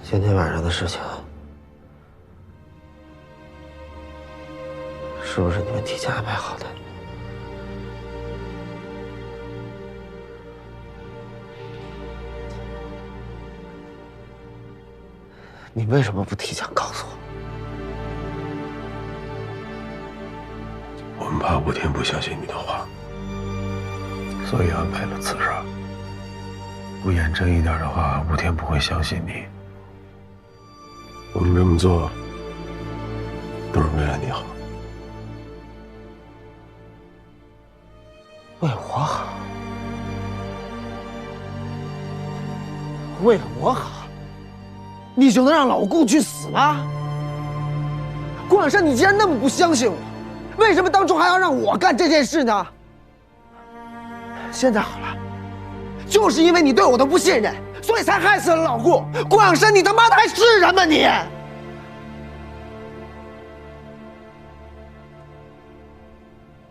今天晚上的事情，是不是你们提前安排好的？你为什么不提前告诉我？我们怕吴天不相信你的话，所以安排了刺杀。不验真一点的话，吴天不会相信你。我们这么做，都是为了你好。为我好，为了我好，你就能让老顾去死吗？顾养生，你既然那么不相信我，为什么当初还要让我干这件事呢？现在好了，就是因为你对我的不信任，所以才害死了老顾。顾养生，你他妈的还是人吗你？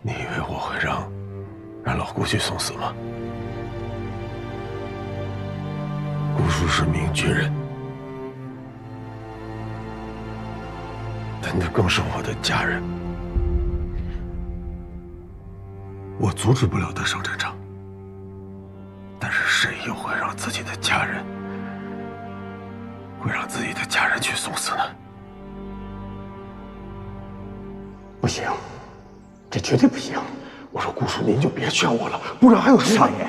你以为我会让老顾去送死吗？顾叔是名军人，但他更是我的家人。我阻止不了他上战场，但是谁又会让自己的家人去送死呢？不行，这绝对不行！我说顾叔，您就别劝我了，不然还有少爷，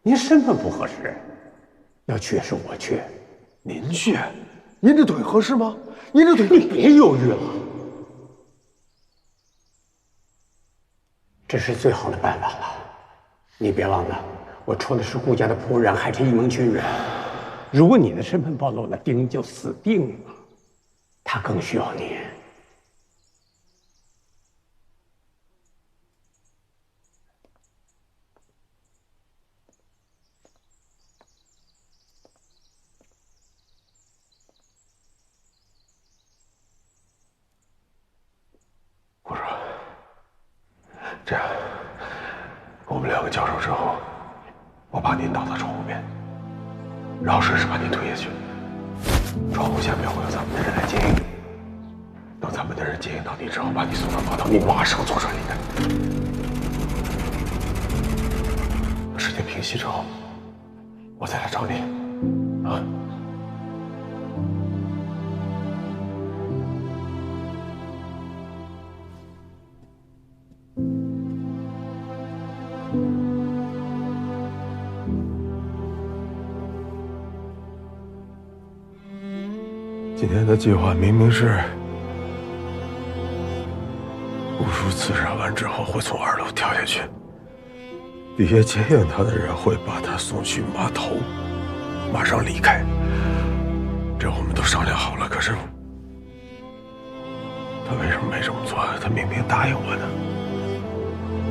您身份不合适，要去也是我去，您去？您这腿合适吗？您这腿，你别犹豫了，这是最好的办法了。你别忘了，我抽的是顾家的仆人，还是一盟军人。如果你的身份暴露了，丁就死定了。他更需要你。我说，这样，我们两个交手之后，我把您倒到窗户边，然后顺势把您推下去。窗户下面会有咱们的人来接应。等咱们的人接应到你之后，把你送到码头，你马上坐船离开。事情平息之后，我再来找你，啊。今天的计划明明是顾叔刺杀完之后会从2楼跳下去，底下接应他的人会把他送去码头，马上离开。这我们都商量好了，可是他为什么没这么做？他明明答应我的，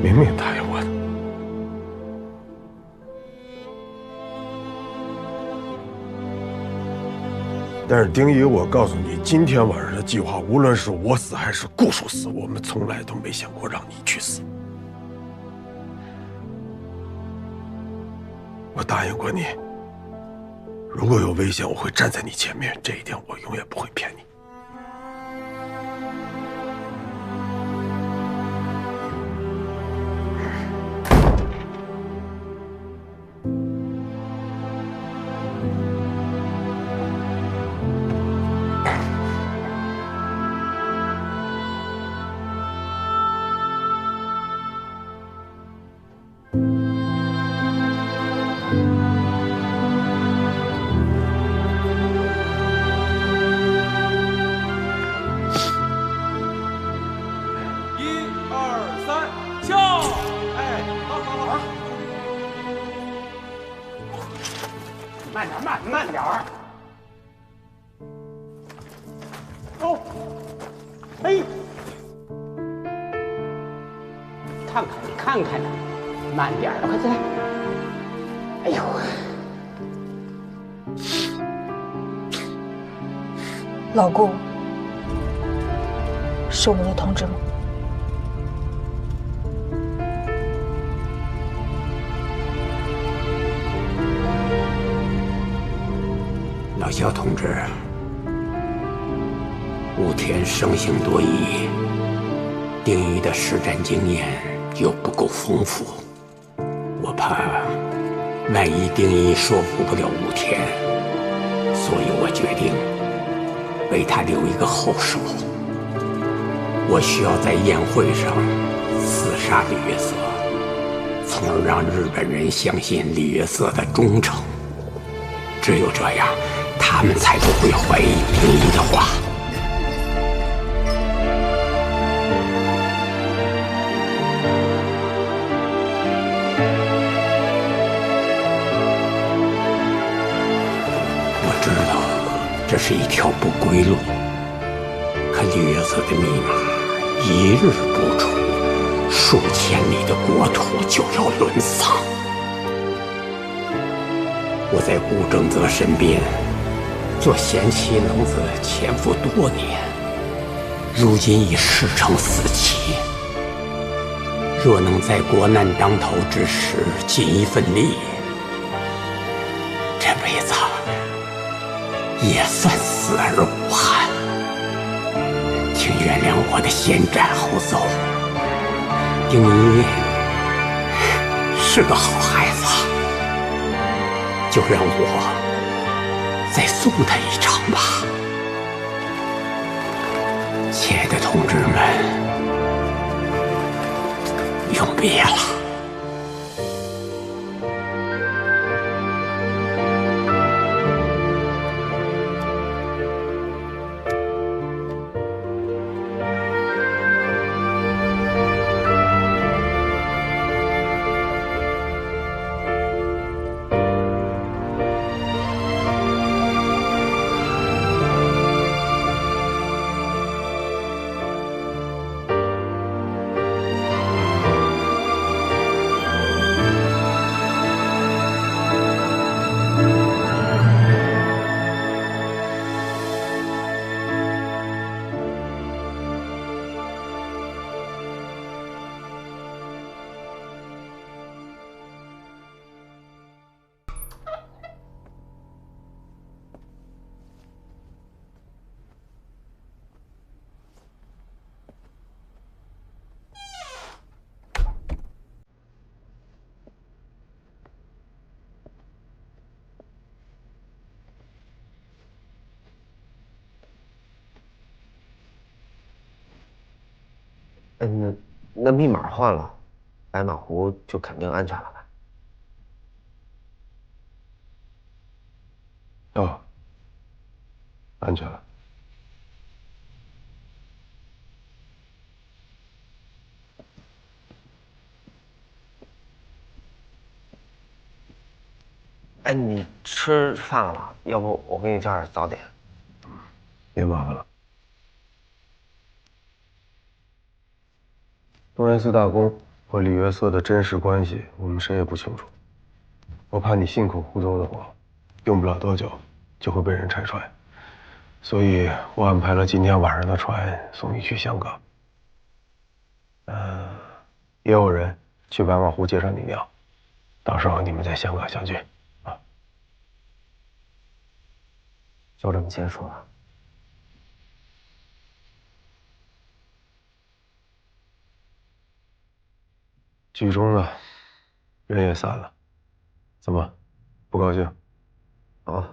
明明答应我的。但是丁仪，我告诉你，今天晚上的计划，无论是我死还是顾叔死，我们从来都没想过让你去死。我答应过你，如果有危险，我会站在你前面，这一点我永远不会骗你。慢点儿。哦，哎，看看你，看看呢，慢点儿，快进来。哎呦，老顾，是我们的同志吗？老小同志，武田生性多疑，丁仪的实战经验又不够丰富，我怕万一丁仪说服不了武田，所以我决定为他留一个后手。我需要在宴会上刺杀李约瑟，从而让日本人相信李约瑟的忠诚。只有这样，他们才不会怀疑丁仪的话。我知道这是一条不归路，可李约瑟的密码一日不出，数千里的国土就要沦丧。我在顾正则身边做贤妻能子潜伏多年，如今已事成死期。若能在国难当头之时尽一份力，这辈子也算死而无憾。请原谅我的先斩后奏。丁仪是个好孩子，就让我再送他一程吧。亲爱的同志们，永别了。那密码换了，白马湖就肯定安全了吧？哦，安全了。哎，你吃饭了吗？要不我给你叫点早点。别麻烦了。东源寺大公和李约瑟的真实关系，我们谁也不清楚。我怕你信口胡诌的话，用不了多久就会被人拆穿，所以我安排了今天晚上的船送你去香港。也有人去白马湖介绍你娘，到时候你们在香港相聚啊。就这么结束了。剧中呢，人也散了，怎么，不高兴？啊，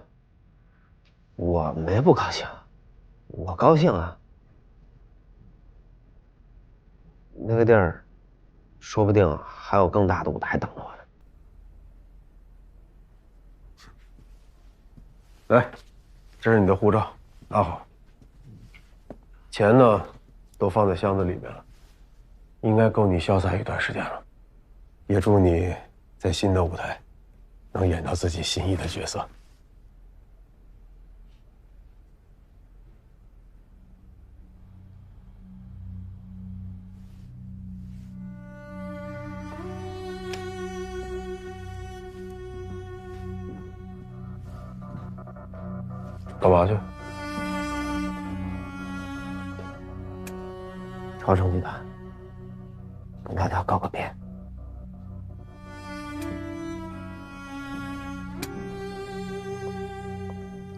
我没不高兴，我高兴啊。那个地儿，说不定还有更大的舞台等着我呢。来，这是你的护照，拿好。钱呢，都放在箱子里面了，应该够你潇洒一段时间了。也祝你在新的舞台能演到自己心仪的角色。干嘛去？朝城集团跟大家告个别。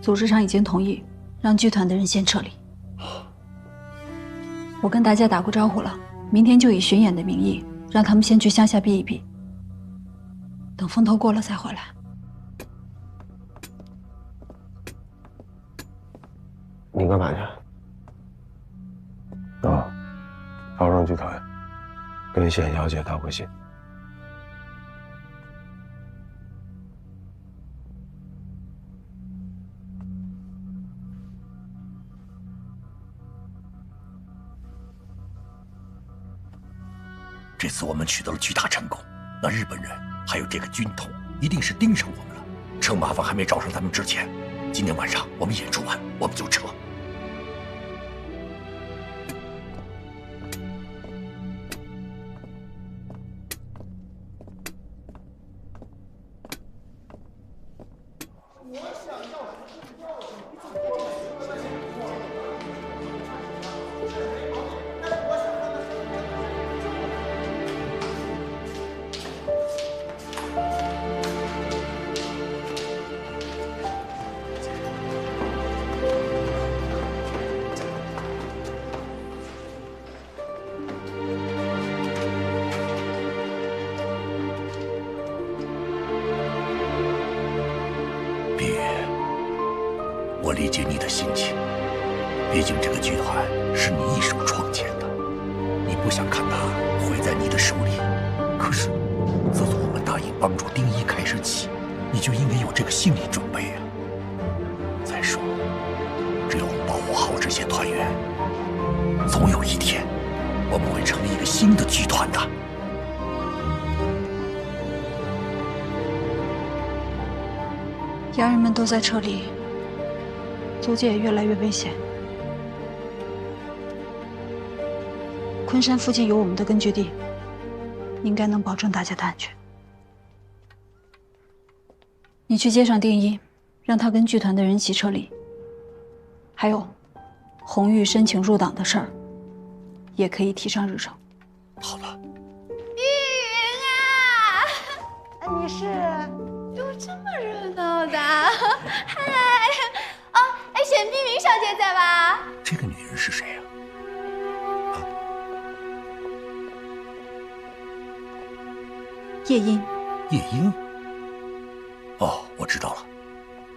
组织上已经同意让剧团的人先撤离。我跟大家打过招呼了，明天就以巡演的名义让他们先去乡下避一避，等风头过了再回来。你干嘛去？啊，朝圣剧团，跟谢小姐道个谢。这次我们取得了巨大成功，那日本人还有这个军统一定是盯上我们了。趁麻烦还没找上他们之前，今天晚上我们演出完我们就撤。我理解你的心情，毕竟这个剧团是你一手创建的，你不想看它毁在你的手里。可是，自从我们答应帮助丁一开始起，你就应该有这个心理准备啊。再说，只要我们保护好这些团员，总有一天，我们会成立一个新的剧团的。洋人们都在撤离，租界也越来越危险。昆山附近有我们的根据地，应该能保证大家的安全。你去接上丁一，让他跟剧团的人一起撤离。还有，红玉申请入党的事儿，也可以提上日程。好了。玉云啊，你是？哟，这么热闹的，嗨！哦，哎，沈碧云小姐在吧？这个女人是谁呀？夜莺。夜莺。哦，我知道了，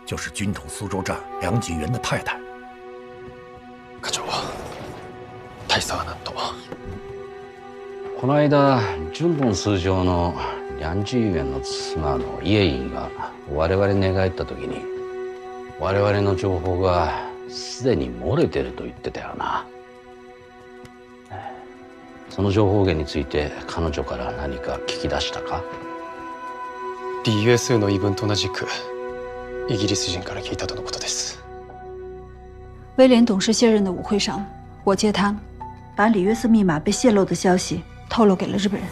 就是军统苏州站梁锦元的太太。課長は大佐はなんと。この間順本通常の梁智元の妻の家院が我々に寝返った時に我々の情報がすでに漏れてると言ってたよな。その情報源について彼女から何か聞き出したか？ DUS の言い分と同じくイギリス人から聞いたとのことです。威廉董事卸任的舞会上，我借他把里约瑟密码被泄露的消息透露给了日本人。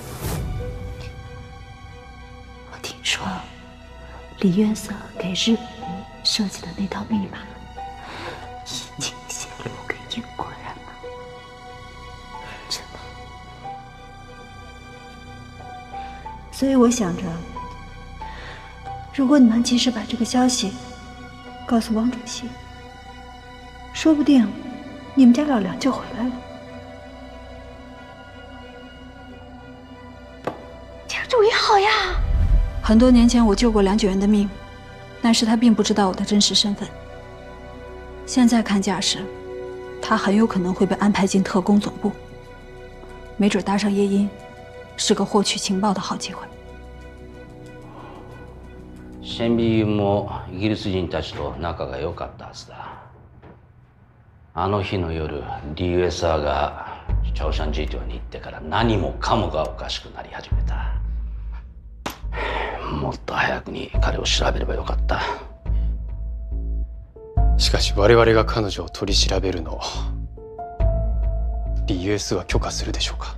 我听说，里约瑟给日本人设计的那套密码已经泄露给英国人了。真的。所以我想着，如果你能及时把这个消息告诉汪主席，说不定你们家老梁就回来了。这个主意好呀！很多年前我救过梁九元的命，但是他并不知道我的真实身份。现在看架势，他很有可能会被安排进特工总部，没准搭上夜莺，是个获取情报的好机会。シェンビユもイギリス人たちと仲が良かったはずだ。あの日の夜、DUSR がチャオシャンジー島に行ってから何もかもがおかしくなり始めた。もっと早くに彼を調べればよかった。しかし我々が彼女を取り調べるのを DUS は許可するでしょうか？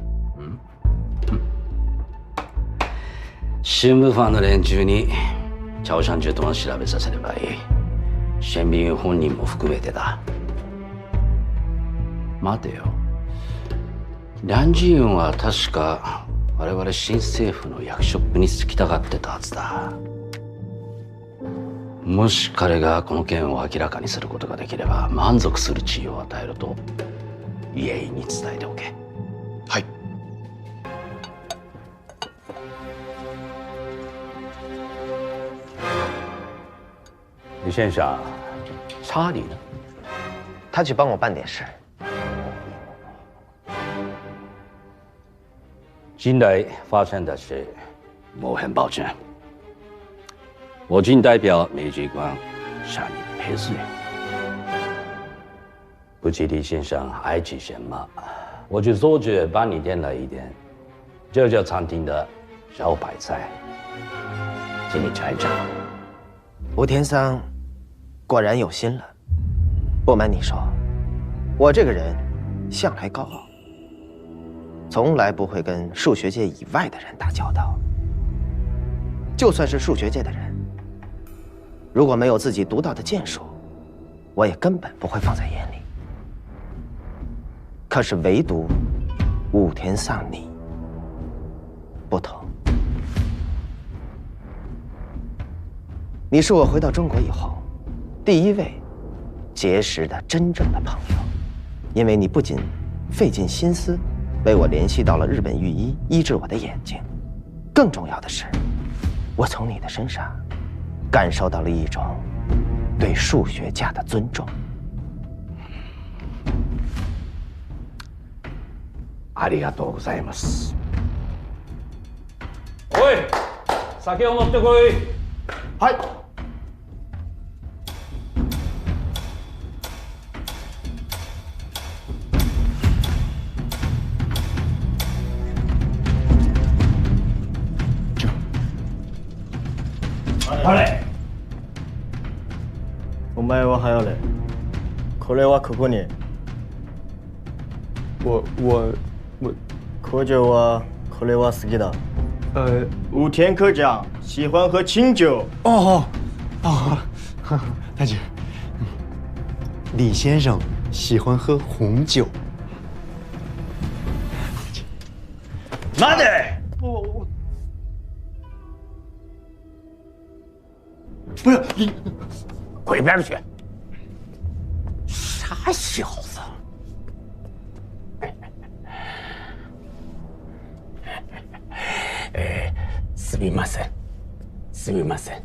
新聞ファンの連中にチャオシャンジュ島を調べさせればいい。シェンビユ本人も含めてだ。待てよ。リャンジユンは確か我々新政府の役職に就きたがってたはずだ。もし彼がこの件を明らかにすることができれば満足する地位を与えると家員に伝えておけ。はい。李先生，查理呢？他去帮我办点事。近来发生的事，我很抱歉。我仅代表美机关向你赔罪。不知李先生爱吃什么，我就做着帮你点了一点这家餐厅的招牌菜，请你尝一尝。吴天桑果然有心了。不瞒你说，我这个人向来高傲，从来不会跟数学界以外的人打交道。就算是数学界的人，如果没有自己独到的剑术，我也根本不会放在眼里。可是唯独武田桑你不同，你是我回到中国以后第一位结识的真正的朋友，因为你不仅费尽心思为我联系到了日本御医医治我的眼睛，更重要的是，我从你的身上感受到了一种对数学家的尊重。ありがとうございます。おい、酒を持ってこい。はい。あれ。お前は早れ。これはここに。我科长はこれは好きだ。武田科长喜欢喝清酒。哦，大姐，李先生喜欢喝红酒。待て！不是你，滚一边去！傻小子！すみません，すみません。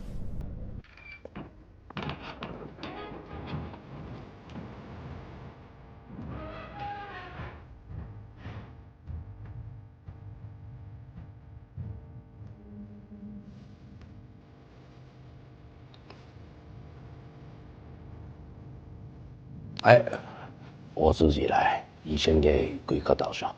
哎，我自己来，你先给贵客倒上。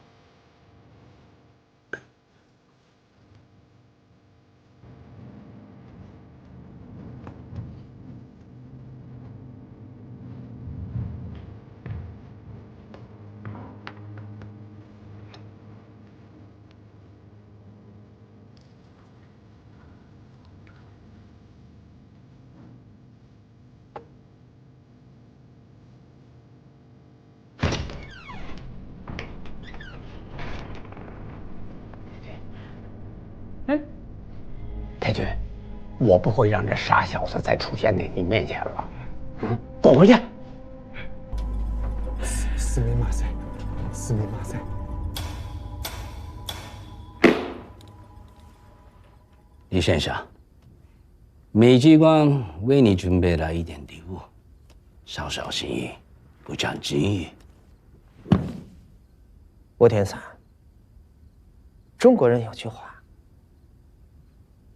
太君，我不会让这傻小子再出现在你面前了。滚回去！すみません，すみません。李先生，美机关为你准备了一点礼物，小小心意，不讲敬意。吴天桑，中国人有句话。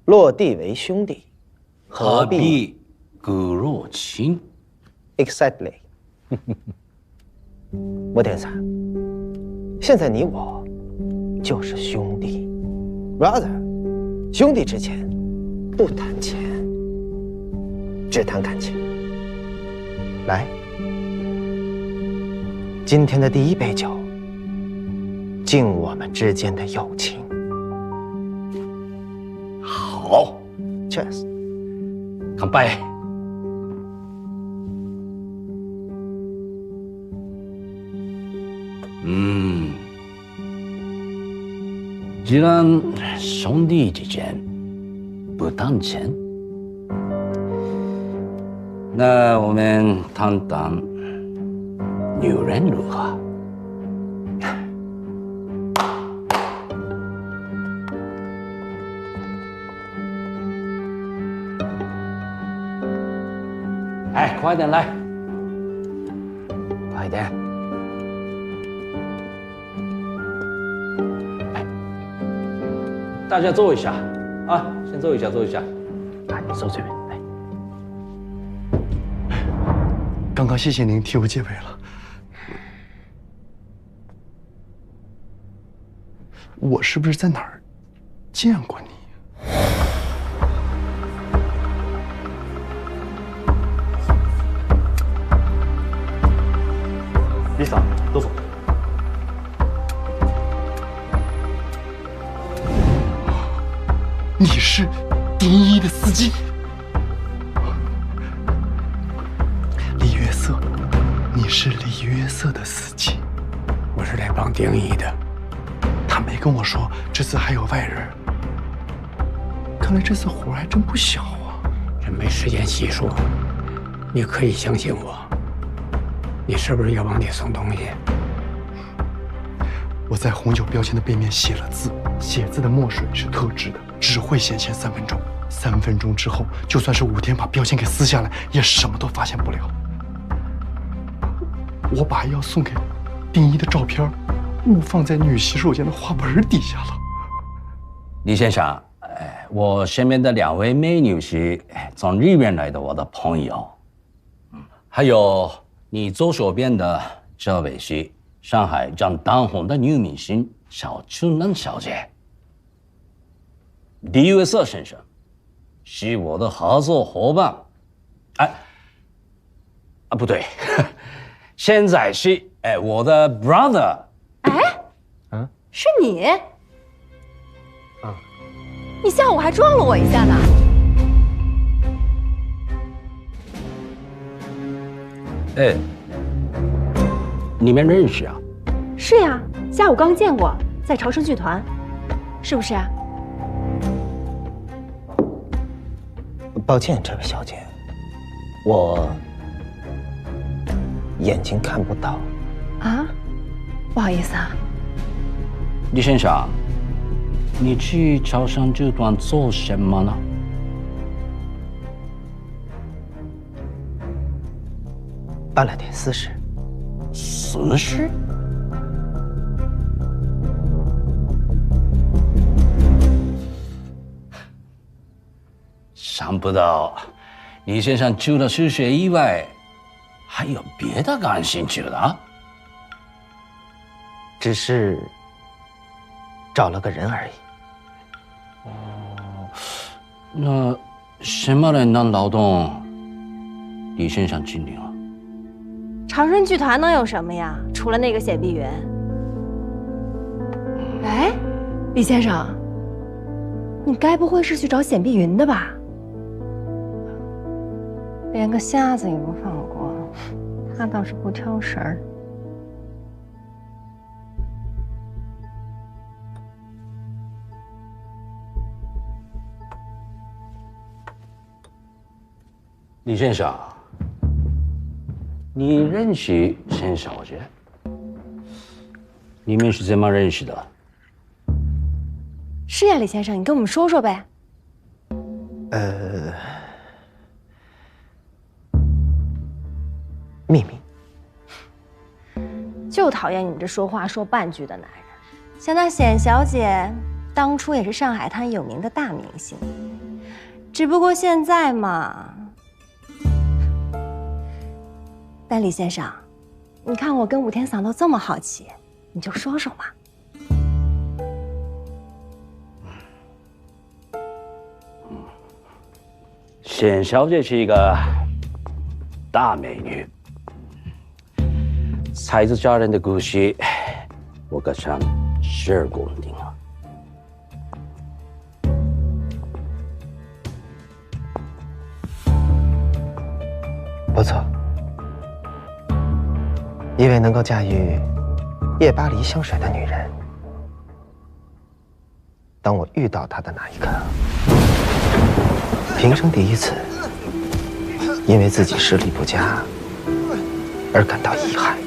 落地为兄弟，何必骨肉亲 ？Exactly 。吴天桑，现在你我就是兄弟 ，brother。兄弟之间不谈钱，只谈感情。来，今天的第一杯酒，敬我们之间的友情。好 ，Cheers， 乾杯。既然兄弟之间不谈钱，那我们谈谈女人如何？哎，快点来，快点！哎，大家坐一下啊，先坐一下，坐一下。啊，你坐这边。刚刚谢谢您替我解围了。我是不是在哪儿见过你？李桑，どうぞ。你是丁一的司机？李约瑟，你是李约瑟的司机？我是来帮丁一的。他没跟我说这次还有外人，看来这次活还真不小啊。这没时间细说，你可以相信我。你是不是要往里送东西？我在红酒标签的背面写了字，写字的墨水是特制的，只会显现3分钟。3分钟之后，就算是5天把标签给撕下来，也什么都发现不了。我把要送给丁一的照片误放在女洗手间的花盆底下了。李先生，我身边的2位美女是从日本来的我的朋友，还有你左手边的这位是上海正当红的女明星小春兰小姐。李约瑟先生是我的合作伙伴，不对，现在是我的 brother。是你？你下午还撞了我一下呢。你们认识啊？是呀，下午刚见过，在朝生剧团，是不是啊？抱歉，这位小姐，我眼睛看不到。啊，不好意思啊。李先生，你去朝生剧团做什么呢？办了点私事。私事？想不到，李先生除了私事以外，还有别的感兴趣的？只是找了个人而已。那什么人能劳动李先生经历了？长生剧团能有什么呀？除了那个显碧云。哎，李先生，你该不会是去找显碧云的吧？连个瞎子也不放过，他倒是不挑食儿。李先生，你认识沈小姐？你们是怎么认识的？是呀，李先生，你跟我们说说呗。秘密。就讨厌你这说话说半句的男人。像那显小姐，当初也是上海滩有名的大明星，只不过现在嘛。但李先生，你看我跟武天嫂都这么好奇，你就说说嘛。显小姐是一个大美女，才子佳人的故事，我可曾洗耳恭听啊。不错，一位能够驾驭夜巴黎香水的女人。当我遇到她的那一刻，平生第一次因为自己视力不佳而感到遗憾。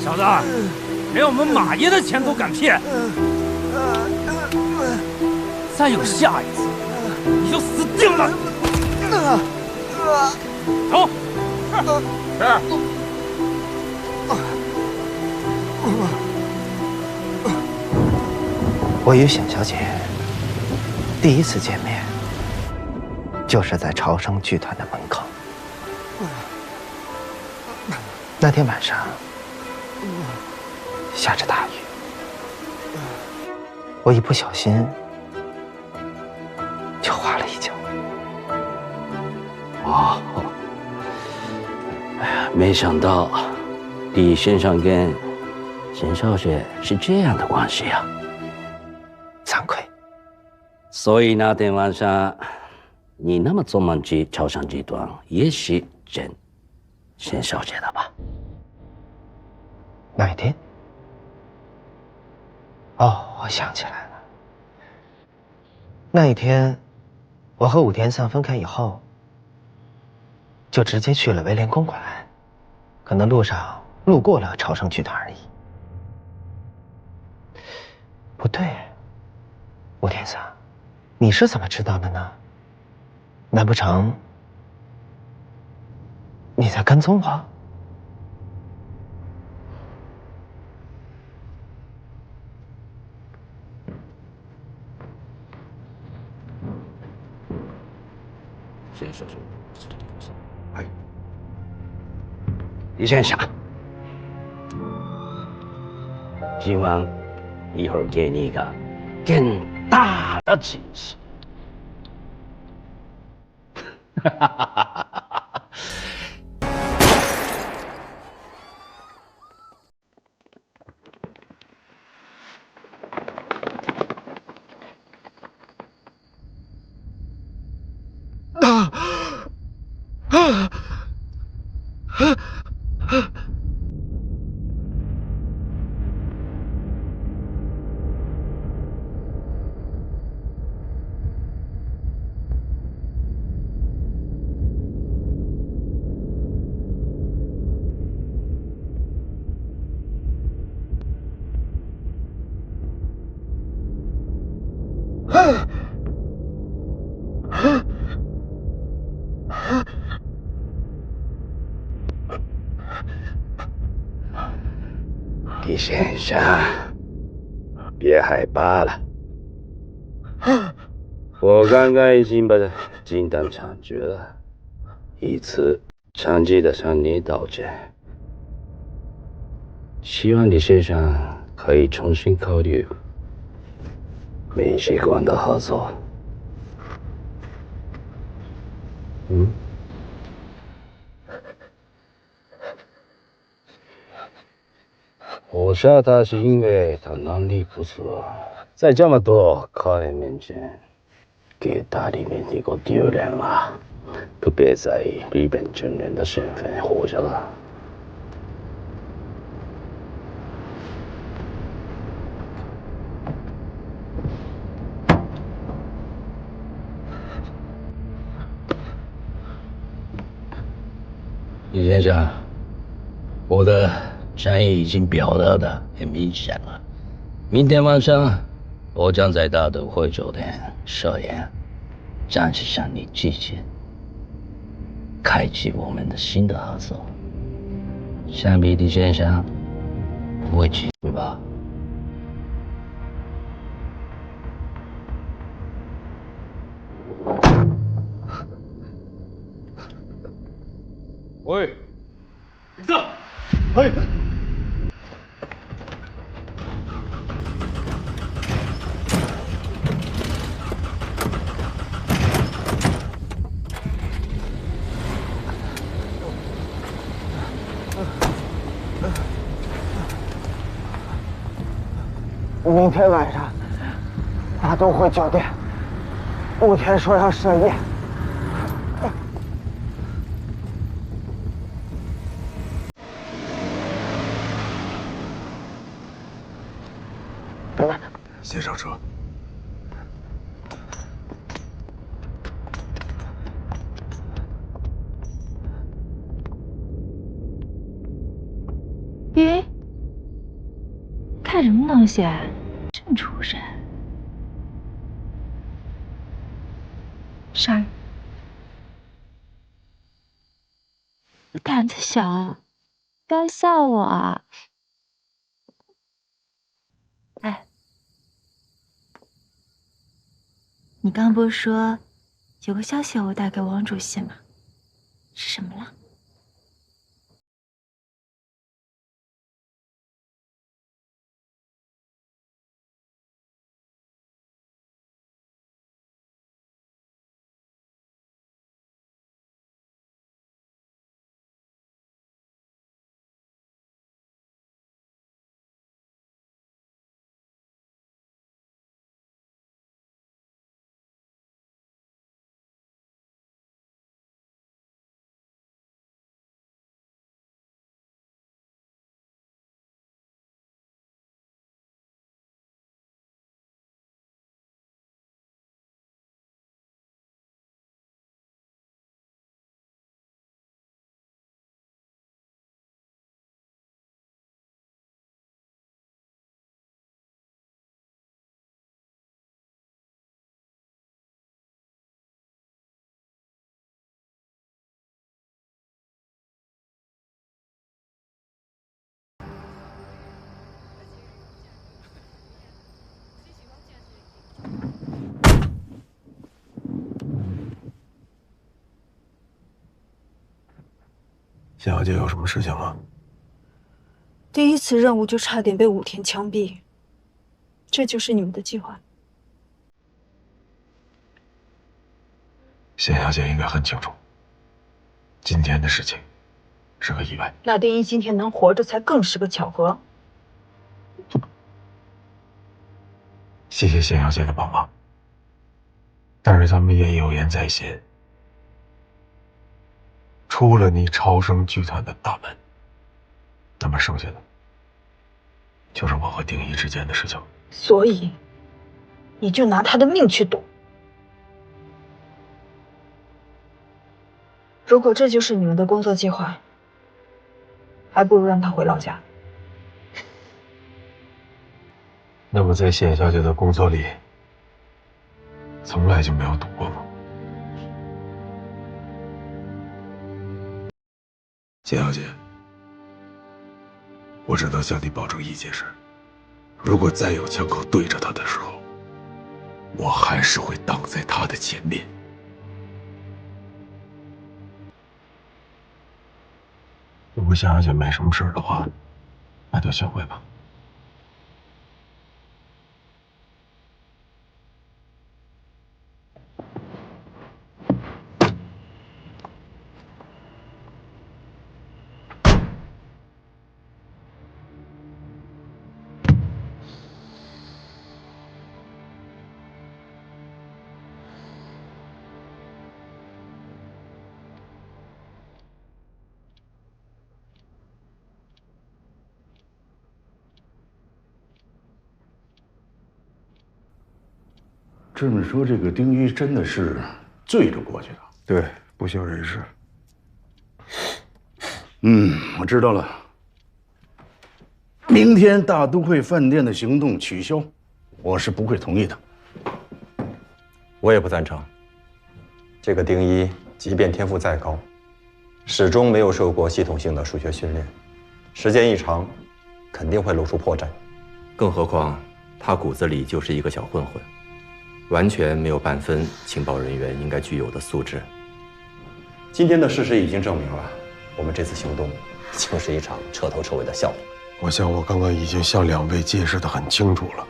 小子，连我们马爷的钱都敢骗，再有下一次，你就死定了！走。是。我与显小姐第一次见面，就是在朝生剧团的门口。那天晚上下着大雨，我一不小心就滑了一跤。哦，哎呀，没想到李先生跟沈小姐是这样的关系啊！惭愧。所以那天晚上，你那么重猛去朝生集团，也是认沈小姐的吧？哪一天？哦，我想起来了。那一天，我和武田桑分开以后，就直接去了威廉公馆，可能路上路过了朝生剧团而已。不对，武田桑，你是怎么知道的呢？难不成你在跟踪我？李先生，今晚一会儿给你一个更大的惊喜。哈哈哈哈哈！李先生，别害怕了。我刚刚已经把金蛋抢去了，一次长期的向你道歉。希望李先生可以重新考虑民习馆的合作。我想他是因为他能力不足，在这么多客人面前给大里面一个丢脸了，不别再以日本军人的身份活着了。李先生，我的善意已经表达的很明显了。明天晚上，我将在大都会酒店设宴，暂时向你致敬，开启我们的新的合作。想必李先生不会拒绝吧？喂，走，嘿。明天晚上，大都会酒店，武田说要设宴。先上车。咦，看什么东西啊？真出神！啥？胆子小啊！不要笑我啊！哎，你刚不是说有个消息要我带给王主席吗？是什么了？谢小姐有什么事情吗？第一次任务就差点被武田枪毙，这就是你们的计划？谢小姐应该很清楚，今天的事情是个意外。那丁一今天能活着才更是个巧合。谢谢谢小姐的帮忙，但是咱们也有言在先，出了你超生剧团的大门，那么剩下的就是我和丁一之间的事情。所以，你就拿他的命去赌。如果这就是你们的工作计划，还不如让他回老家。那么在谢小姐的工作里，从来就没有赌过吗？谢小姐，我只能向你保证一件事：如果再有枪口对着他的时候，我还是会挡在他的前面。如果谢小姐没什么事的话，那就先回吧。这么说，这个丁一真的是醉着过去的？对，不幸人事。我知道了。明天大都会饭店的行动取消，我是不会同意的。我也不赞成。这个丁一，即便天赋再高，始终没有受过系统性的数学训练，时间一长，肯定会露出破绽。更何况，他骨子里就是一个小混混。完全没有半分情报人员应该具有的素质。今天的事实已经证明了，我们这次行动就是一场彻头彻尾的笑话。我想我刚刚已经向两位解释得很清楚了。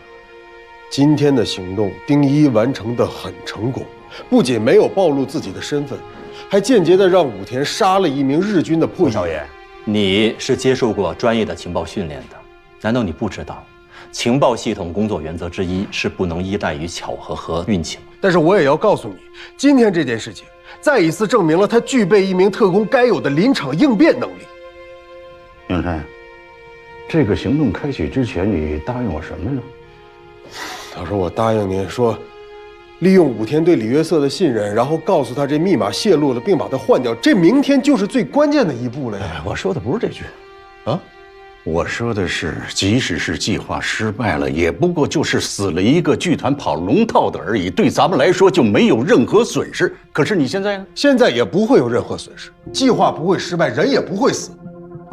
今天的行动，丁一完成得很成功，不仅没有暴露自己的身份，还间接地让武田杀了一名日军的破译。少爷，你是接受过专业的情报训练的，难道你不知道？情报系统工作原则之一是不能依赖于巧合和运气吗？但是我也要告诉你，今天这件事情再一次证明了他具备一名特工该有的临场应变能力。永山，这个行动开启之前，你答应我什么呢？他说我答应您说，利用武田对李约瑟的信任，然后告诉他这密码泄露了，并把它换掉，这明天就是最关键的一步了呀。我说的不是这句，啊，我说的是，即使是计划失败了，也不过就是死了一个剧团跑龙套的而已，对咱们来说就没有任何损失。可是你现在呢？现在也不会有任何损失，计划不会失败，人也不会死。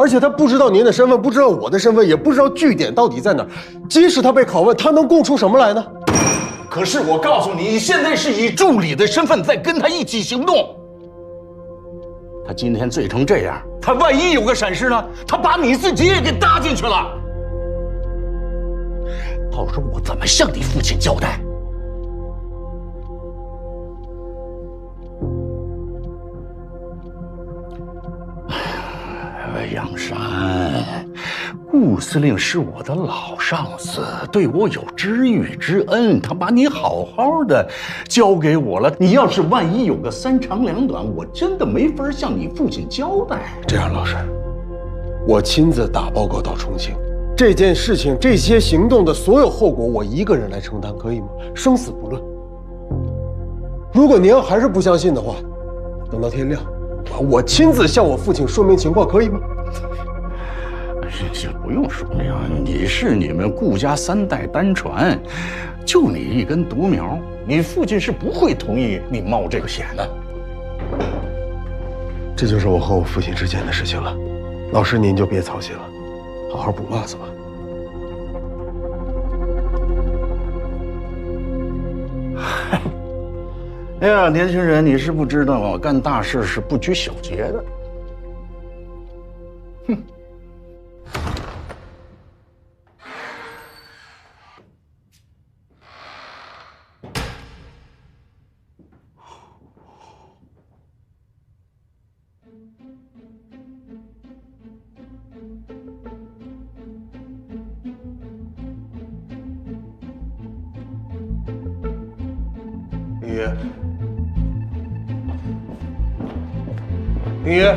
而且他不知道您的身份，不知道我的身份，也不知道据点到底在哪儿。即使他被拷问，他能供出什么来呢？可是我告诉你，现在是以助理的身份在跟他一起行动。他今天醉成这样，他万一有个闪失呢？他把你自己也给搭进去了。到时候我怎么向你父亲交代？杨山，顾司令是我的老上司，对我有知遇之恩，他把你好好的交给我了。你要是万一有个三长两短，我真的没法向你父亲交代。这样，老师，我亲自打报告到重庆，这件事情、这些行动的所有后果，我一个人来承担，可以吗？生死不论。如果您要还是不相信的话，等到天亮，我亲自向我父亲说明情况，可以吗？这不用说明，你是你们顾家3代单传，就你一根独苗，你父亲是不会同意你冒这个险的。这就是我和我父亲之间的事情了，老师您就别操心了，好好补袜子吧。哎呀，年轻人，你是不知道啊，干大事是不拘小节的。哼。林约，林约，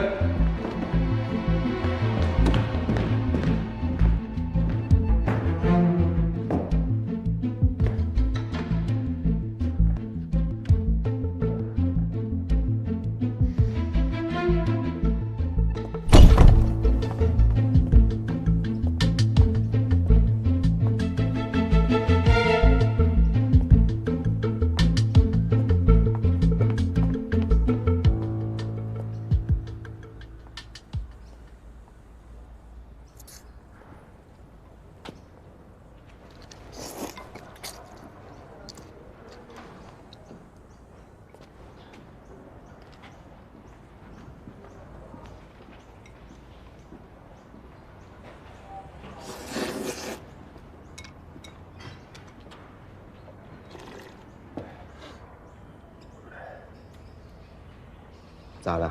咋的？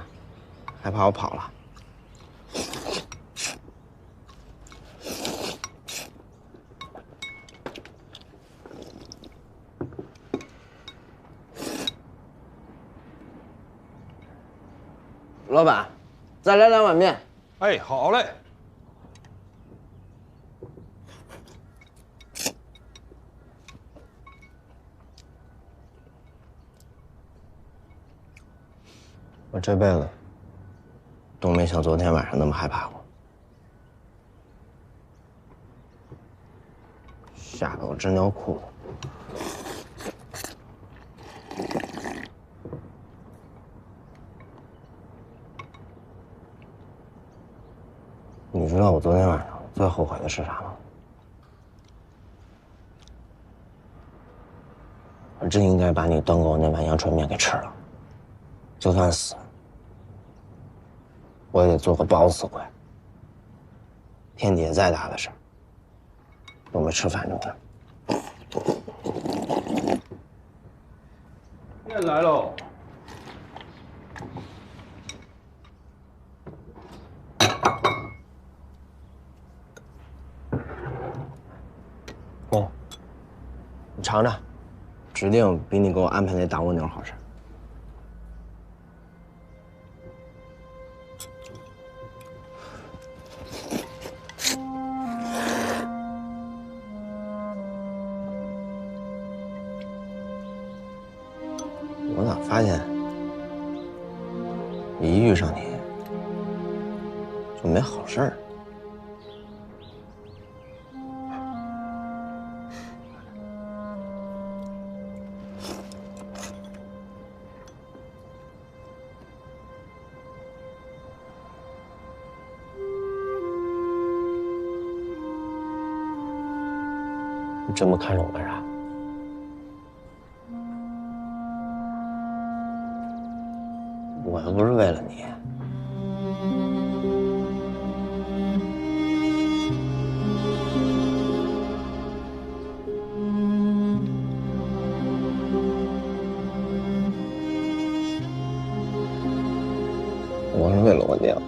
害怕我跑了？老板，再来2碗面。哎，好嘞。我这辈子都没像昨天晚上那么害怕过，吓得我直尿裤子。你知道我昨天晚上最后悔的是啥吗？我真应该把你端给我那碗阳春面给吃了。就算死，我也得做个饱死鬼。天底下再大的事儿，都没吃饭着呢。面来喽。哦，你尝尝，指定比你给我安排那大蜗牛好吃。我咋发现一遇上你就没好事儿？你这么看着我干啥？我又不是为了你。我是为了我娘。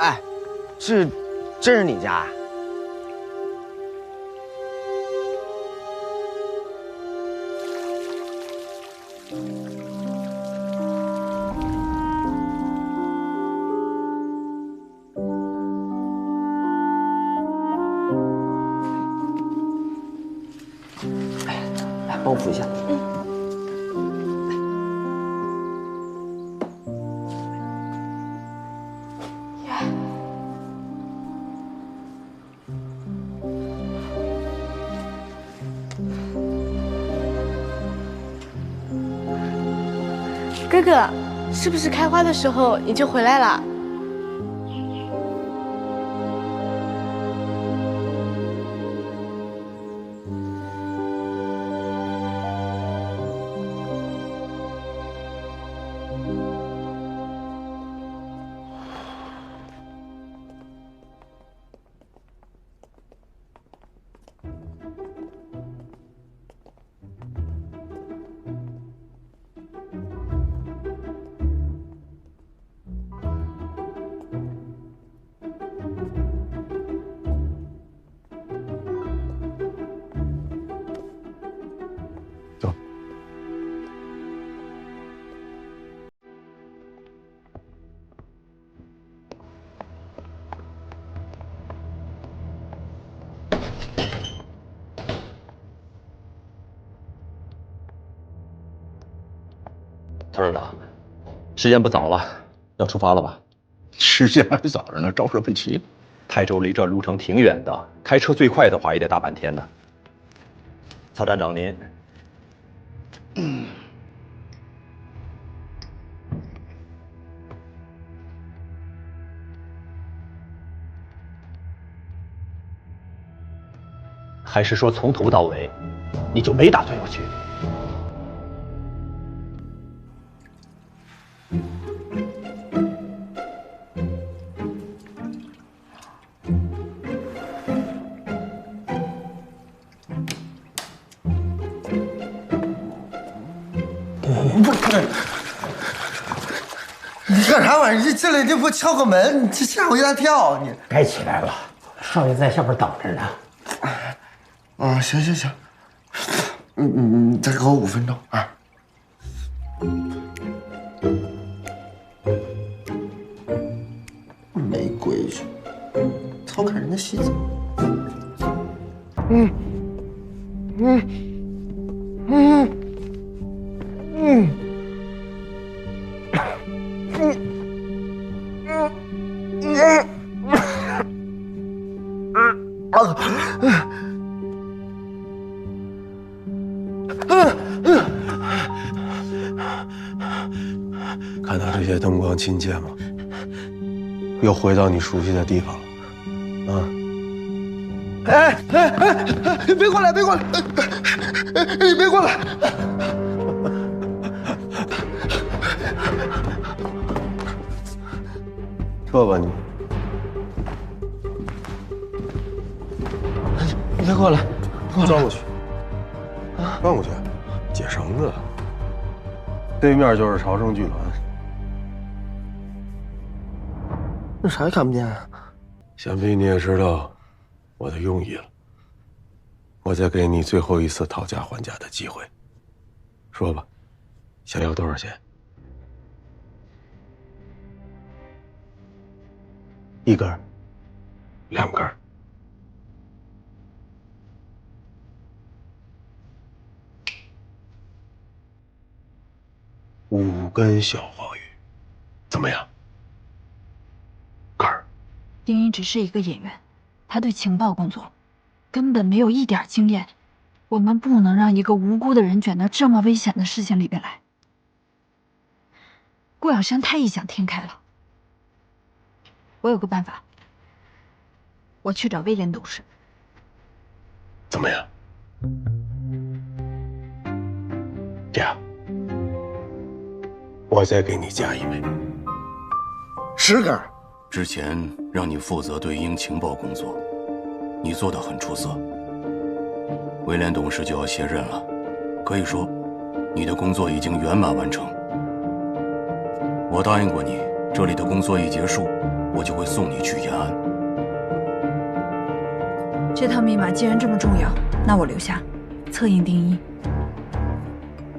哎，这是你家？来，帮我扶一下。哥哥，是不是开花的时候你就回来了？董事长，时间不早了，要出发了吧？时间还早着呢，招惹问题了。泰州离这路程挺远的，开车最快的话也得大半天呢。曹站长您，还是说从头到尾你就没打算要去？不是，你干啥玩意儿？这进来就不敲个门，你这吓我一大跳！你该起来了，少爷在下边等着呢。啊，行行行，你再给我5分钟啊！没规矩。偷看人的戏子。看到这些灯光亲切吗？又回到你熟悉的地方了，啊！别过来，别过来，你别过来！撤吧你！你别过来，转过去，转过去，解绳子。对面就是朝圣剧团。那啥也看不见啊！想必你也知道我的用意了。我再给你最后一次讨价还价的机会，说吧，想要多少钱？1根，2根。5根小黄鱼，怎么样？丁一只是一个演员，他对情报工作根本没有一点经验。我们不能让一个无辜的人卷到这么危险的事情里边来。顾小山太异想天开了。我有个办法，我去找威廉董事。怎么样？这样，我再给你加1枚，10根。之前让你负责对英情报工作，你做得很出色。威廉董事就要卸任了，可以说，你的工作已经圆满完成。我答应过你，这里的工作一结束，我就会送你去延安。这套密码既然这么重要，那我留下，策应丁一。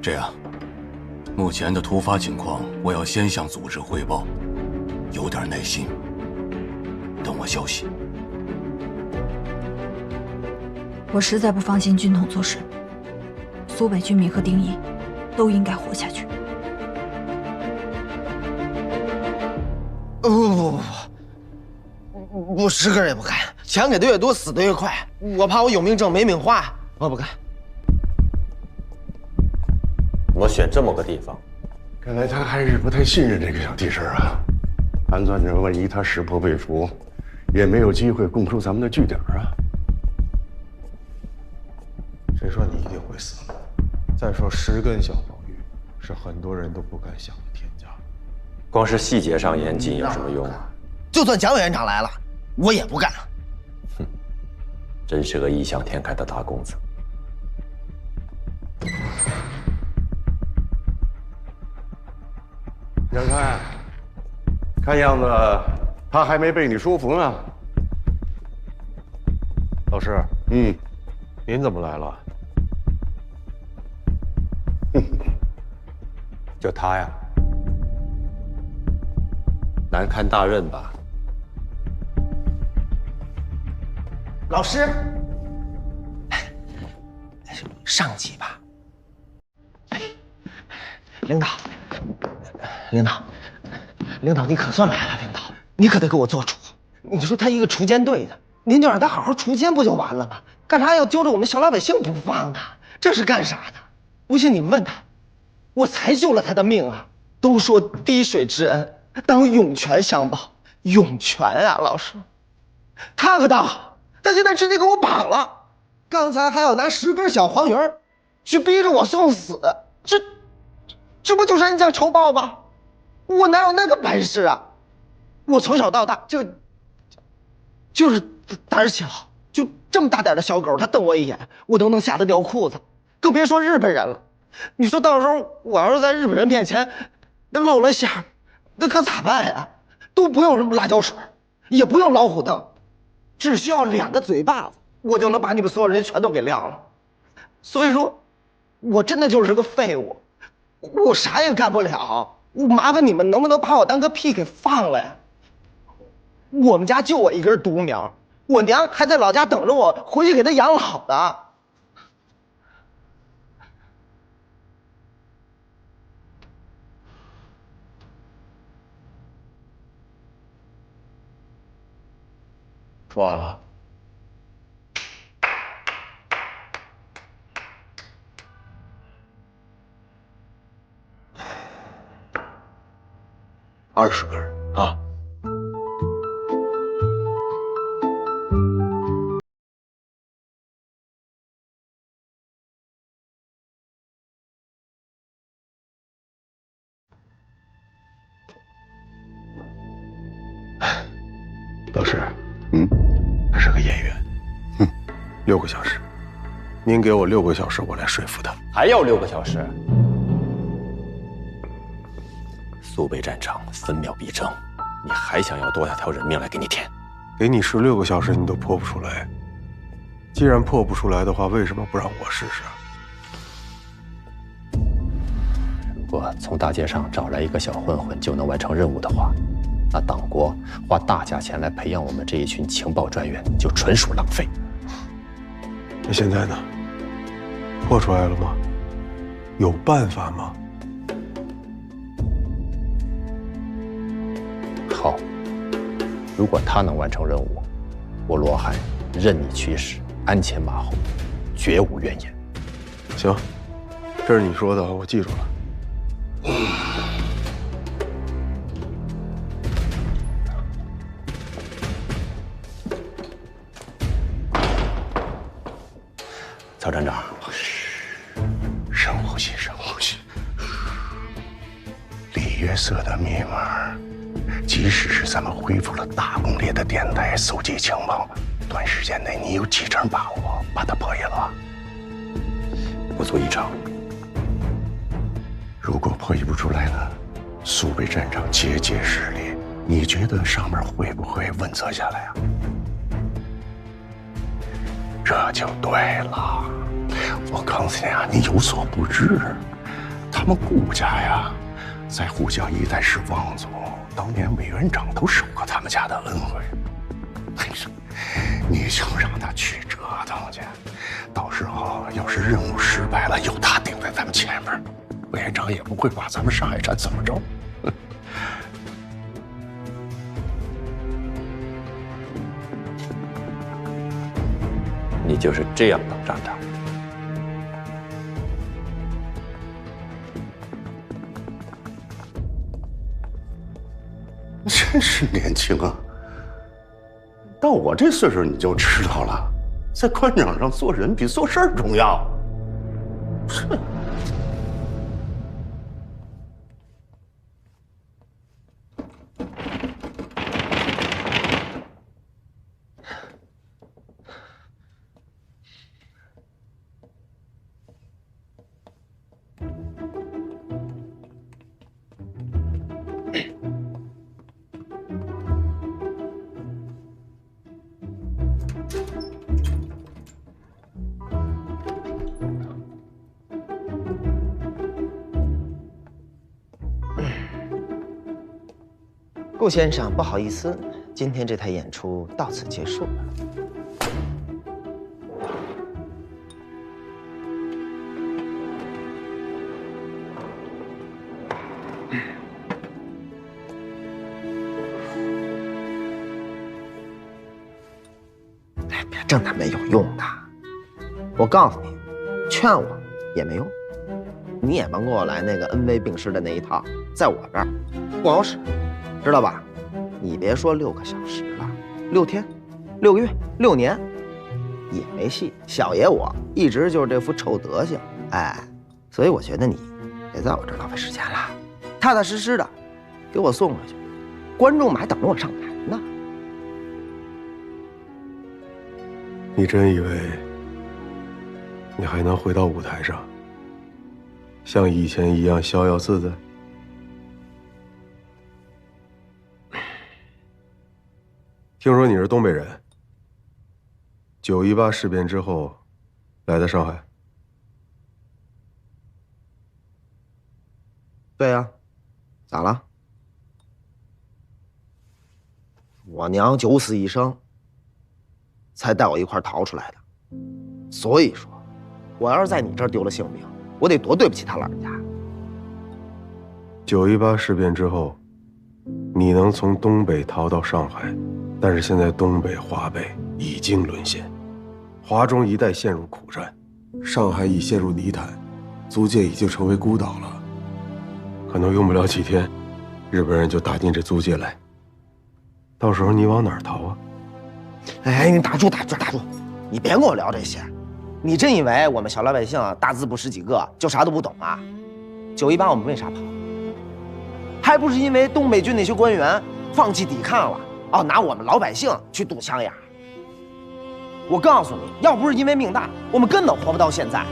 这样，目前的突发情况，我要先向组织汇报，有点耐心，等我消息。我实在不放心军统做事，苏北军民和丁一都应该活下去。不，我10根也不干，钱给的越多，死的越快。我怕我有命挣没命花，我不干。我选这么个地方，看来他还是不太信任这个小替身啊。盘算着万一他识破被俘，也没有机会供出咱们的据点啊。谁说你一定会死？再说10根小黄鱼，是很多人都不敢想的天价。光是细节上严谨有什么用啊？就算蒋委员长来了，我也不干。哼，真是个异想天开的大公子。杨开，看样子他还没被你说服呢。老师，您怎么来了？就他呀，难堪大任吧？老师，上级吧。领导，你可算来了，领导，你可得给我做主。你说他一个锄奸队的，您就让他好好锄奸不就完了吗？干啥要揪着我们小老百姓不放呢？这是干啥呢？不信你们问他，我才救了他的命啊！都说滴水之恩，当涌泉相报，涌泉啊，老师，他可当好，他现在直接给我绑了，刚才还要拿10根小黄鱼去逼着我送死，这不就是恩将仇报吗？我哪有那个本事啊？我从小到大就是胆儿小，就这么大点的小狗，它瞪我一眼，我都能吓得尿裤子，更别说日本人了。你说到时候我要是在日本人面前那露了馅，那可咋办呀？都不用什么辣椒水，也不用老虎灯，只需要2个嘴巴子，我就能把你们所有人全都给撂了。所以说，我真的就是个废物，我啥也干不了。我麻烦你们能不能把我当个屁给放了呀？我们家就我一根独苗，我娘还在老家等着我回去给她养老呢。说完了。20根啊！老师，他是个演员，6个小时，您给我6个小时，我来说服他。还要6个小时？苏北战场分秒必争，你还想要多少条人命来给你填？给你16个小时，你都破不出来。既然破不出来的话，为什么不让我试试？如果从大街上找来一个小混混就能完成任务的话，那党国花大价钱来培养我们这一群情报专员，就纯属浪费。那现在呢？破出来了吗？有办法吗？好，如果他能完成任务，我罗汉任你驱使，鞍前马后，绝无怨言。行，这是你说的，我记住了。曹站长，深呼吸，深呼吸。李约瑟的密码，即使是咱们恢复了大攻略的电台搜集情报，短时间内你有几成把握把它破译了？不足1成。如果破译不出来呢？苏北战场节节失利，你觉得上面会不会问责下来啊？这就对了。我告诉你啊，你有所不知，他们顾家呀，在沪江一带是望族，当年委员长都受过他们家的恩惠。你就让他去折腾去，到时候要是任务失败了，有他顶在咱们前面，委员长也不会把咱们上海站怎么着。你就是这样当站长？真是年轻啊！到我这岁数你就知道了，在官场上做人比做事儿重要。是。顾先生，不好意思，今天这台演出到此结束了。哎，别整那没有用的。我告诉你，劝我也没用。你也甭给我来那个恩威并施的那一套，在我这儿不好使。知道吧？你别说6个小时了，6天、6个月、6年，也没戏。小爷我一直就是这副臭德行，哎，所以我觉得你别在我这儿浪费时间了，踏踏实实的给我送回去，观众们还等着我上台呢。你真以为你还能回到舞台上，像以前一样逍遥自在？听说你是东北人，9·18事变之后来的上海。对呀，咋了？我娘九死一生，才带我一块逃出来的。所以说，我要是在你这儿丢了性命，我得多对不起他老人家。9·18事变之后，你能从东北逃到上海，但是现在东北、华北已经沦陷，华中一带陷入苦战，上海已陷入泥潭，租界已经成为孤岛了。可能用不了几天，日本人就打进这租界来。到时候你往哪儿逃啊？哎，你打住，你别跟我聊这些。你真以为我们小老百姓大字不识几个就啥都不懂啊？9·18我们为啥跑？还不是因为东北军那些官员放弃抵抗了，拿我们老百姓去堵枪眼。我告诉你，要不是因为命大，我们根本活不到现在。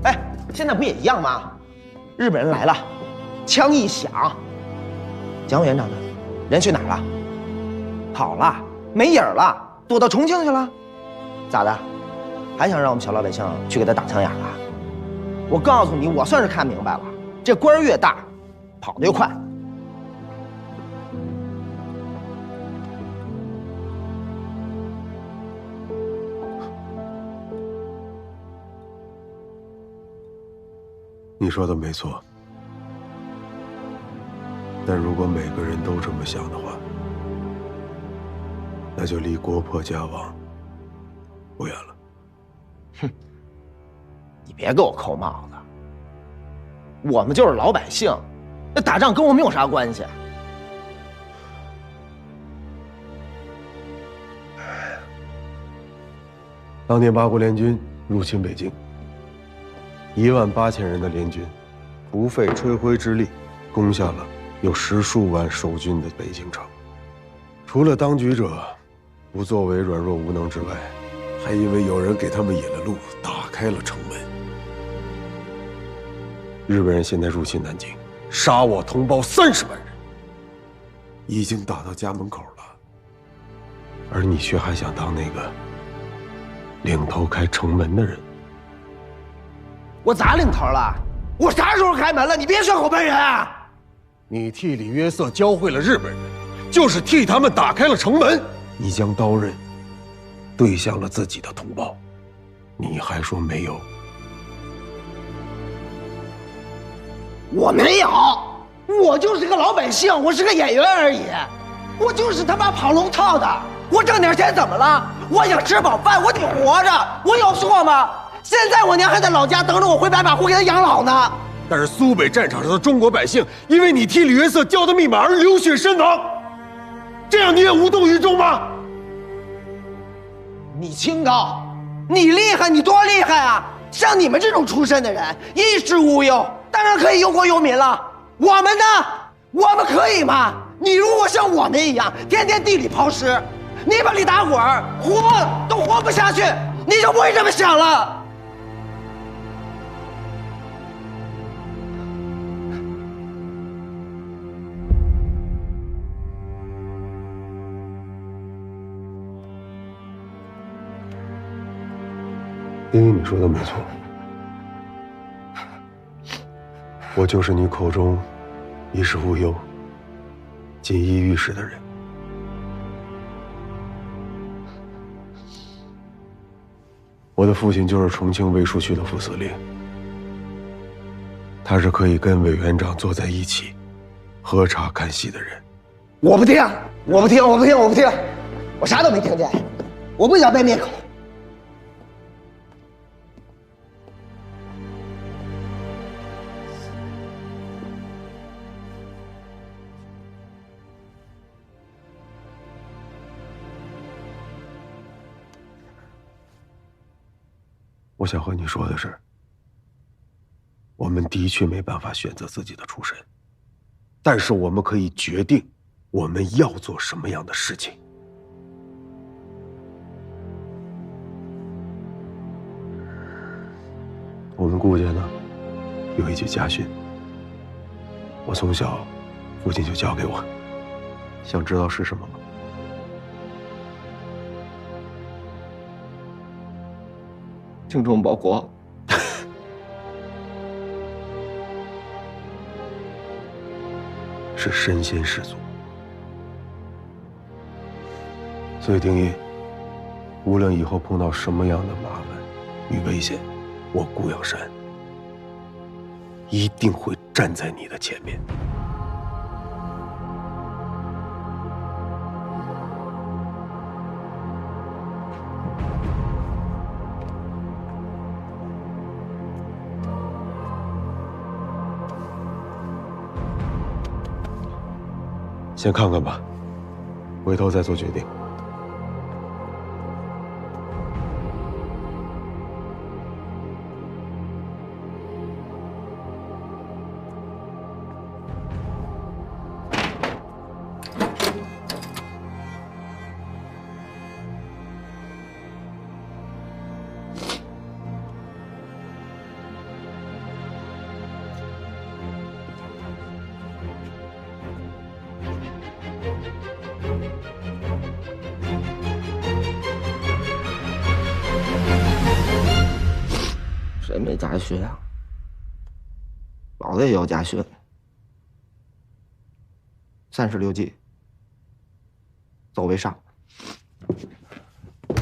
哎，现在不也一样吗？日本人来了，枪一响，蒋委员长呢？人去哪儿了？跑了，没影儿了，躲到重庆去了。咋的？还想让我们小老百姓去给他打枪眼啊？我告诉你，我算是看明白了，这官儿越大，跑得越快。你说的没错，但如果每个人都这么想的话，那就离国破家亡不远了。哼，你别给我扣帽子，我们就是老百姓，那打仗跟我们有啥关系？当年八国联军入侵北京，18000人的联军，不费吹灰之力，攻下了有10数万守军的北京城。除了当局者不作为、软弱无能之外，还因为有人给他们引了路，打开了城门。日本人现在入侵南京，杀我同胞30万人，已经打到家门口了，而你却还想当那个领头开城门的人。我咋领头了？我啥时候开门了？你别血口喷人啊！你替李约瑟教会了日本人，就是替他们打开了城门。你将刀刃对向了自己的同胞，你还说没有？我没有，我就是个老百姓，我是个演员而已，我就是他妈跑龙套的。我挣点钱怎么了？我想吃饱饭，我得活着，我有错吗？现在我娘还在老家等着我回白马湖给她养老呢。但是苏北战场上的中国百姓，因为你替李约瑟教的密码而流血身亡，这样你也无动于衷吗？你清高，你厉害，你多厉害啊！像你们这种出身的人，衣食无忧，当然可以忧国忧民了。我们呢？我们可以吗？你如果像我们一样，天天地里刨食，泥巴里打滚，活都活不下去，你就不会这么想了。丁一，你说的没错，我就是你口中衣食无忧、锦衣玉食的人。我的父亲就是重庆卫戍区的副司令，他是可以跟委员长坐在一起喝茶看戏的人。我不听，我不听，我不听，我不听，我啥都没听见，我不想被灭口。我想和你说的是，我们的确没办法选择自己的出身，但是我们可以决定我们要做什么样的事情。我们顾家呢，有一句家训，我从小父亲就教给我，想知道是什么吗？精忠报国。是身先士卒，所以丁一，无论以后碰到什么样的麻烦与危险，我顾阳山一定会站在你的前面。先看看吧，回头再做决定。谁没加学啊？老子也要加学。36计，走为上。